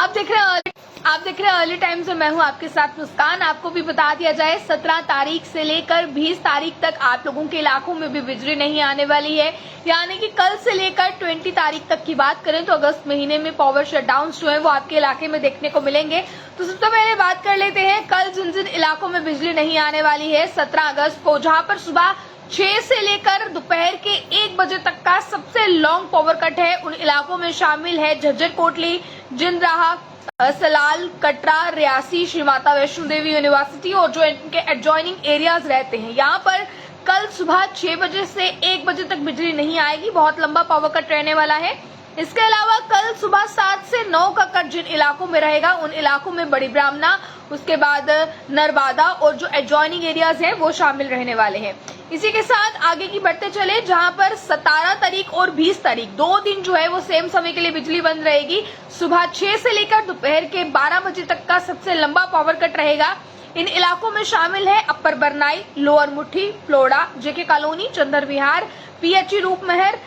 आप देख रहे हैं अर्ली टाइम्स और मैं हूं आपके साथ मुस्कान। आपको भी बता दिया जाए 17 तारीख से लेकर 20 तारीख तक आप लोगों के इलाकों में भी बिजली नहीं आने वाली है। यानी कि कल से लेकर 20 तारीख तक की बात करें तो अगस्त महीने में पावर शटडाउन जो है वो आपके इलाके में देखने को मिलेंगे। तो सबसे पहले बात कर लेते हैं कल जिन जिन इलाकों में बिजली नहीं आने वाली है 17 अगस्त को, जहाँ पर सुबह 6 से लेकर दोपहर के 1 बजे तक का सबसे लॉन्ग पावर कट है। उन इलाकों में शामिल है झज्जर कोटली, जिंदराहा, सलाल, कटरा, रियासी, श्री माता वैष्णो देवी यूनिवर्सिटी और जो इनके एडजॉइनिंग एरियाज रहते हैं, यहाँ पर कल सुबह 6 बजे से 1 बजे तक बिजली नहीं आएगी। बहुत लंबा पावर कट रहने वाला है। इसके अलावा कल सुबह 7 से 9 का कट जिन इलाकों में रहेगा उन इलाकों में बड़ी ब्राह्मणा, उसके बाद नरबादा और जो एडजॉइनिंग एरियाज हैं वो शामिल रहने वाले हैं। इसी के साथ आगे की बढ़ते चले, जहां पर 17 तारीख और 20 तारीख 2 दिन जो है वो सेम समय के लिए बिजली बंद रहेगी। सुबह 6 से लेकर दोपहर के 12 बजे तक का सबसे लंबा पावर कट रहेगा। इन इलाकों में शामिल है अपर Barnai, lower Muthi, Ploda, JK colony, Chander Vihar, PHE Roopmahar,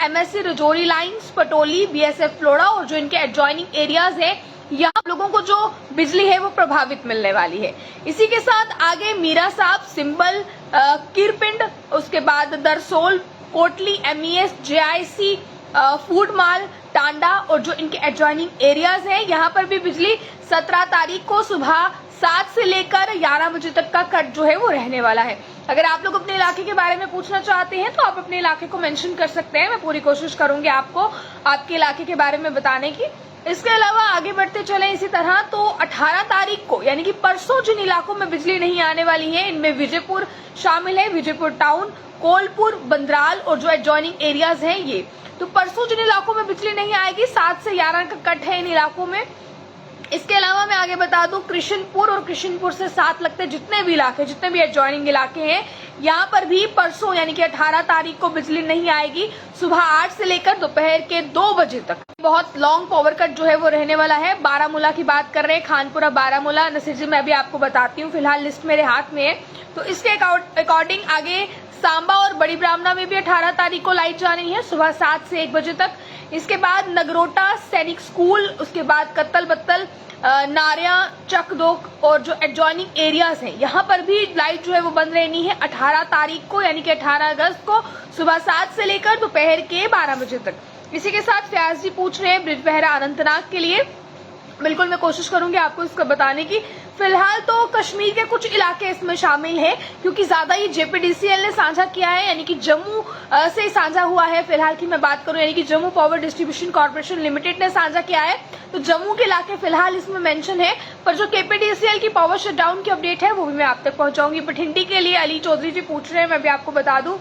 MSC Rajouri lines, Patoli, BSF Ploda और जो इनके एडजॉइनिंग एरियाज है यहाँ लोगों को जो बिजली है वो प्रभावित मिलने वाली है। इसी के साथ आगे मीरा साहब, सिंबल, किरपिंड, उसके बाद दरसोल, कोटली, एमईएस, जेआईसी, फूड माल, टांडा और जो इनके एडजॉइनिंग एरियाज हैं यहाँ पर भी बिजली 17 तारीख को सुबह 7 से लेकर 11 बजे तक का कट जो है वो रहने वाला है। अगर आप लोग अपने इलाके के बारे में पूछना चाहते हैं तो आप अपने इलाके को मेंशन कर सकते हैं। मैं पूरी कोशिश करूंगी आपको आपके इलाके के बारे में बताने की। इसके अलावा आगे बढ़ते चले इसी तरह, तो 18 तारीख को यानी कि परसों जिन इलाकों में बिजली नहीं आने वाली है इनमें विजयपुर शामिल है, विजयपुर टाउन, कोलपुर, बंदराल और जो एडजॉइनिंग एरियाज हैं ये। तो परसों जिन इलाकों में बिजली नहीं आएगी 7 से 11 का कट है इन इलाकों में। इसके अलावा मैं आगे बता दूं कृष्णपुर और कृष्णपुर से साथ लगते जितने भी इलाके, जितने भी एडजॉइनिंग इलाके हैं यहाँ पर भी परसों यानी कि 18 तारीख को बिजली नहीं आएगी। सुबह 8 से लेकर दोपहर के 2 बजे तक बहुत लॉन्ग पावर कट जो है वो रहने वाला है। बारामूला की बात कर रहे हैं, खानपुरा, बारामूला, नसीर जी मैं अभी आपको बताती हूँ, फिलहाल लिस्ट मेरे हाथ में है। तो इसके अकॉर्डिंग आगे सांबा और बड़ी ब्राह्मणा में भी 18 तारीख को लाइट जानी है सुबह 7 से 1 बजे तक। इसके बाद नगरोटा, सैनिक स्कूल, उसके बाद कत्तल बत्तल, नारिया, चकदोक और जो एडजॉइनिंग एरियाज हैं यहाँ पर भी लाइट जो है वो बंद रहनी है 18 तारीख को यानी कि 18 अगस्त को सुबह 7 से लेकर दोपहर के 12 बजे तक। इसी के साथ फयाज जी पूछ रहे हैं ब्रिजबहरा अनंतनाग के लिए, बिल्कुल मैं कोशिश करूंगी आपको इसको बताने की। फिलहाल तो कश्मीर के कुछ इलाके इसमें शामिल हैं क्योंकि ज्यादा ये जेपीडीसीएल ने साझा किया है, यानी कि जम्मू से साझा हुआ है। फिलहाल की मैं बात करूं यानी कि Jammu power distribution corporation limited ने साझा किया है, तो जम्मू के इलाके फिलहाल इसमें मेंशन है। पर जो केपीडीसीएल की पावर शटडाउन की अपडेट है वो भी मैं आप तक पहुंचाऊंगी। बठिंडी के लिए अली चौधरी जी पूछ रहे हैं, मैं भी आपको बता दूं।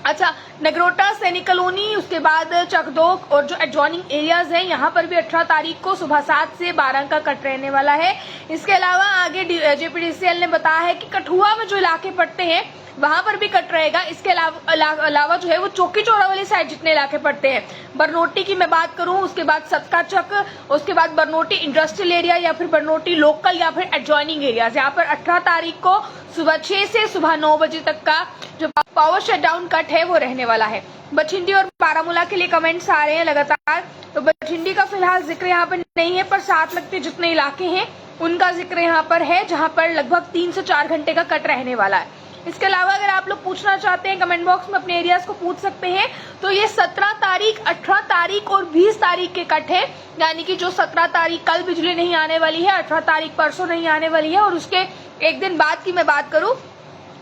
अच्छा, नगरोटा, सैनिक कॉलोनी, उसके बाद चकदोक और जो एडजॉइनिंग एरियाज हैं यहाँ पर भी 18 तारीख को सुबह 7 से 12 का कट रहने वाला है। इसके अलावा आगे जेपीडीसीएल ने बताया है कि कठुआ में जो इलाके पड़ते हैं वहां पर भी कट रहेगा। इसके अलावा जो है वो चौकी चौरा वाली साइड जितने इलाके पड़ते हैं, बरनोटी की मैं बात करूं, उसके बाद सतका चक, उसके बाद बरनोटी इंडस्ट्रियल एरिया या फिर बरनोटी लोकल या फिर एडजॉइनिंग एरियाज, यहाँ पर 18 तारीख को सुबह 6 से सुबह 9 बजे तक का जो पावर शटडाउन कट है वो रहने वाला है। बठिंडी और बारामूला के लिए कमेंट्स आ रहे हैं लगातार, तो बठिंडी का फिलहाल जिक्र यहाँ पर नहीं है, पर साथ लगते जितने इलाके हैं उनका जिक्र यहाँ पर है जहाँ पर लगभग 3 से 4 घंटे का कट रहने वाला है। इसके अलावा अगर आप लोग पूछना चाहते हैं कमेंट बॉक्स में अपने एरियाज को पूछ सकते हैं। तो ये 17 तारीख, 18 तारीख और 20 तारीख के कट है, यानी कि जो 17 तारीख कल बिजली नहीं आने वाली है, 18 तारीख परसों नहीं आने वाली है और उसके एक दिन बाद की मैं बात करूं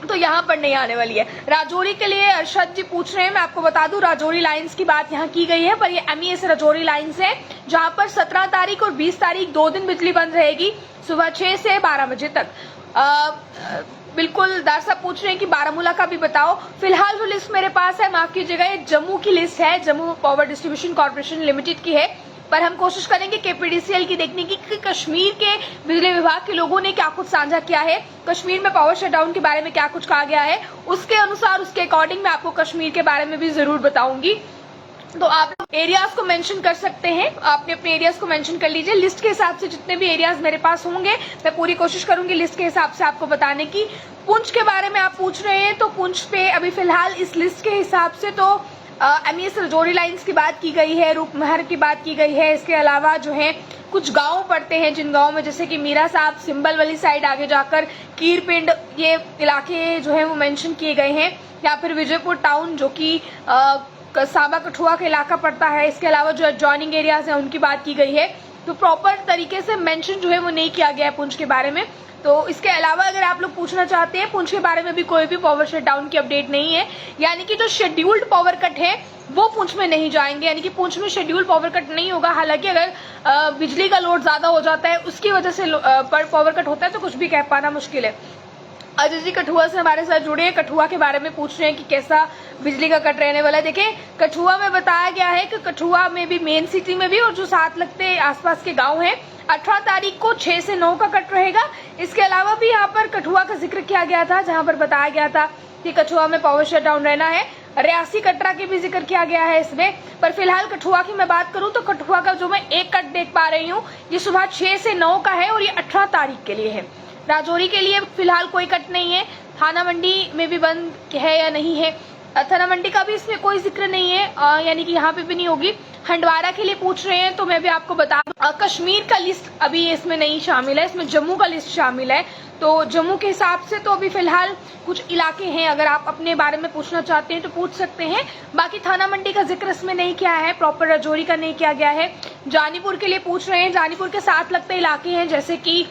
तो यहाँ पर नहीं आने वाली है। राजौरी के लिए अरशद जी पूछ रहे हैं, मैं आपको बता दूं राजौरी लाइंस की बात यहाँ की गई है, पर ये एमईएस राजौरी लाइंस है जहाँ पर 17 तारीख और 20 तारीख 2 दिन बिजली बंद रहेगी सुबह 6 से 12 बजे तक। बिल्कुल दार साहब पूछ रहे हैं कि बारामूला का भी बताओ। फिलहाल जो लिस्ट मेरे पास है, माफ कीजिएगा, ये जम्मू की लिस्ट है, Jammu power distribution corporation limited की है, पर हम कोशिश करेंगे केपीडीसीएल की देखने की कि कश्मीर के बिजली विभाग के लोगों ने क्या कुछ साझा किया है, कश्मीर में पावर शटडाउन के बारे में क्या कुछ कहा गया है, उसके अनुसार उसके अकॉर्डिंग मैं आपको कश्मीर के बारे में भी जरूर बताऊंगी। तो आप एरियाज को मेंशन कर सकते हैं, आपने अपने एरियाज को मेंशन कर लीजिए। लिस्ट के हिसाब से जितने भी एरियाज मेरे पास होंगे मैं पूरी कोशिश करूंगी लिस्ट के हिसाब से आपको बताने की। पुंछ के बारे में आप पूछ रहे हैं, तो पुंछ पे अभी फिलहाल इस लिस्ट के हिसाब से तो एमईएस रजौरी लाइंस की बात की गई है, रूपमहर की बात की गई है, इसके अलावा जो है कुछ गांव पड़ते हैं, जिन गांव में जैसे कि मीरा साहब, सिंबल वाली साइड आगे जाकर कीरपिंड, ये इलाके जो है वो मेंशन किए गए हैं, या फिर विजयपुर टाउन जो कि सांबा कठुआ का इलाका पड़ता है। इसके अलावा जो एडजॉइनिंग एरियाज हैं उनकी बात की गई है। तो प्रॉपर तरीके से मेंशन जो है वो नहीं किया गया है पुंछ के बारे में। तो इसके अलावा अगर आप लोग पूछना चाहते हैं, पुंछ के बारे में भी कोई भी पावर शट डाउन की अपडेट नहीं है, यानी कि जो शेड्यूल्ड पावर कट है वो पुंछ में नहीं जाएंगे, यानी कि पुंछ में शेड्यूल पावर कट नहीं होगा। हालांकि अगर बिजली का लोड ज्यादा हो जाता है, उसकी वजह से पावर कट होता है, तो कुछ भी कह पाना मुश्किल है। अजय जी कठुआ से हमारे साथ जुड़े हैं, कठुआ के बारे में पूछ रहे हैं कि कैसा बिजली का कट रहने वाला है। देखिए, कठुआ में बताया गया है कि कठुआ में भी, मेन सिटी में भी, और जो साथ लगते आसपास के गांव हैं, 18 तारीख को 6 से 9 का कट रहेगा। इसके अलावा भी यहाँ पर कठुआ का जिक्र किया गया था, जहाँ पर बताया गया था कि कठुआ में पावर शट डाउन रहना है। रियासी कटरा के भी जिक्र किया गया है इसमें। पर फिलहाल कठुआ की मैं बात करूं तो कठुआ का जो मैं एक कट देख पा रही हूँ, ये सुबह 6 से 9 का है और ये 18 तारीख के लिए है। राजौरी के लिए फिलहाल कोई कट नहीं है। थाना मंडी में भी बंद है या नहीं है, थाना मंडी का भी इसमें कोई जिक्र नहीं है, यानी कि यहाँ पे भी नहीं होगी। हंडवारा के लिए पूछ रहे हैं, तो मैं भी आपको बता दूं, कश्मीर का लिस्ट अभी इसमें नहीं शामिल है, इसमें जम्मू का लिस्ट शामिल है। तो जम्मू के हिसाब से तो अभी फिलहाल कुछ इलाके हैं, अगर आप अपने बारे में पूछना चाहते हैं तो पूछ सकते हैं। बाकी थाना मंडी का जिक्र इसमें नहीं किया है, प्रॉपर राजौरी का नहीं किया गया है। जानीपुर के लिए पूछ रहे हैं, जानीपुर के साथ लगते इलाके हैं जैसे कि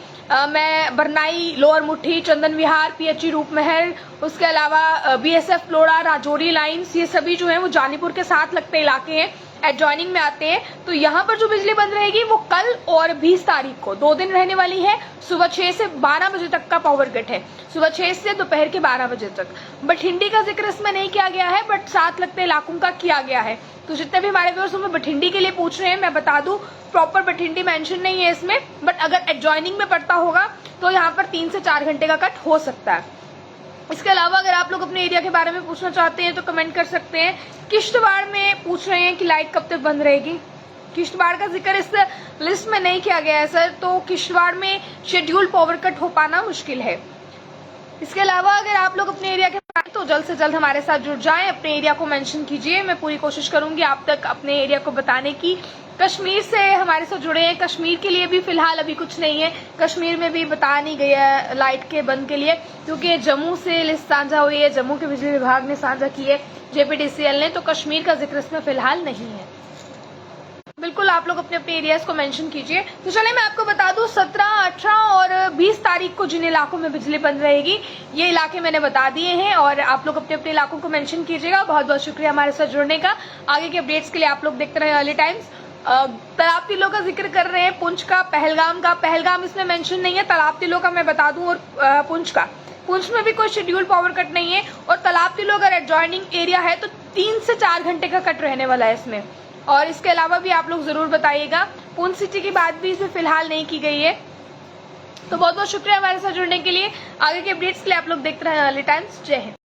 मैं बरनाई, लोअर मुट्ठी, चंदन विहार, पीएचई रूपमहल, उसके अलावा बीएसएफ लोड़ा, राजौरी लाइन्स, ये सभी जो है वो जानीपुर के साथ लगते इलाके हैं, एडजॉइनिंग में आते हैं। तो यहाँ पर जो बिजली बंद रहेगी वो कल और 20 तारीख को 2 दिन रहने वाली है। सुबह 6 से 12 बजे तक का पावर कट है, सुबह 6 से दोपहर के 12 बजे तक। बठिंडी का जिक्र इसमें नहीं किया गया है, बट साथ लगते इलाकों का किया गया है। तो जितने भी हमारे व्यूअर्स हमें बठिंडी के लिए पूछ रहे हैं, मैं बता दूं, प्रॉपर बठिंडी मेंशन नहीं है इसमें, बट अगर एडजॉइनिंग में पड़ता होगा तो यहाँ पर 3 से 4 घंटे का कट हो सकता है। इसके अलावा अगर आप लोग अपने एरिया के बारे में पूछना चाहते हैं तो कमेंट कर सकते हैं। किश्तवाड़ में पूछ रहे हैं कि लाइट कब तक बंद रहेगी। किश्तवाड़ का जिक्र इस लिस्ट में नहीं किया गया है सर, तो किश्तवाड़ में शेड्यूल पावर कट हो पाना मुश्किल है। इसके अलावा अगर आप लोग अपने एरिया के तो जल्द से जल्द हमारे साथ जुड़ जाएं, अपने एरिया को मेंशन कीजिए। मैं पूरी कोशिश करूंगी आप तक अपने एरिया को बताने की। कश्मीर से हमारे साथ जुड़े हैं, कश्मीर के लिए भी फिलहाल अभी कुछ नहीं है, कश्मीर में भी बता नहीं गया है लाइट के बंद के लिए, क्योंकि जम्मू से लिस्ट साझा हुई है, जम्मू के बिजली विभाग ने साझा की है, जेपीडीसीएल ने, तो कश्मीर का जिक्र इसमें फिलहाल नहीं है। बिल्कुल आप लोग अपने अपने एरियाज को मेंशन कीजिए। तो चलिए मैं आपको बता दूं, 17, 18 और 20 तारीख को जिन इलाकों में बिजली बंद रहेगी, ये इलाके मैंने बता दिए हैं, और आप लोग अपने अपने इलाकों को मेंशन कीजिएगा। बहुत बहुत शुक्रिया हमारे साथ जुड़ने का। आगे के अपडेट्स के लिए आप लोग देखते रहे अर्ली टाइम्स। तालाब तिलों का जिक्र कर रहे हैं, पुंछ का, पहलगाम का। पहलगाम इसमें मेंशन नहीं है, तालाब तिलों का मैं बता दूं, और पुंछ का। पुंछ में भी कोई शेड्यूल पावर कट नहीं है, और तालाब तिलों अगर एडजॉइनिंग एरिया है तो 3 से 4 घंटे का कट रहने वाला है इसमें। और इसके अलावा भी आप लोग जरूर बताइएगा। पुंछ सिटी की बात भी इसमें फिलहाल नहीं की गई है। तो बहुत बहुत शुक्रिया हमारे साथ जुड़ने के लिए। आगे के अपडेट्स के लिए आप लोग देखते रहे अर्ली टाइम्स। जय हिंद।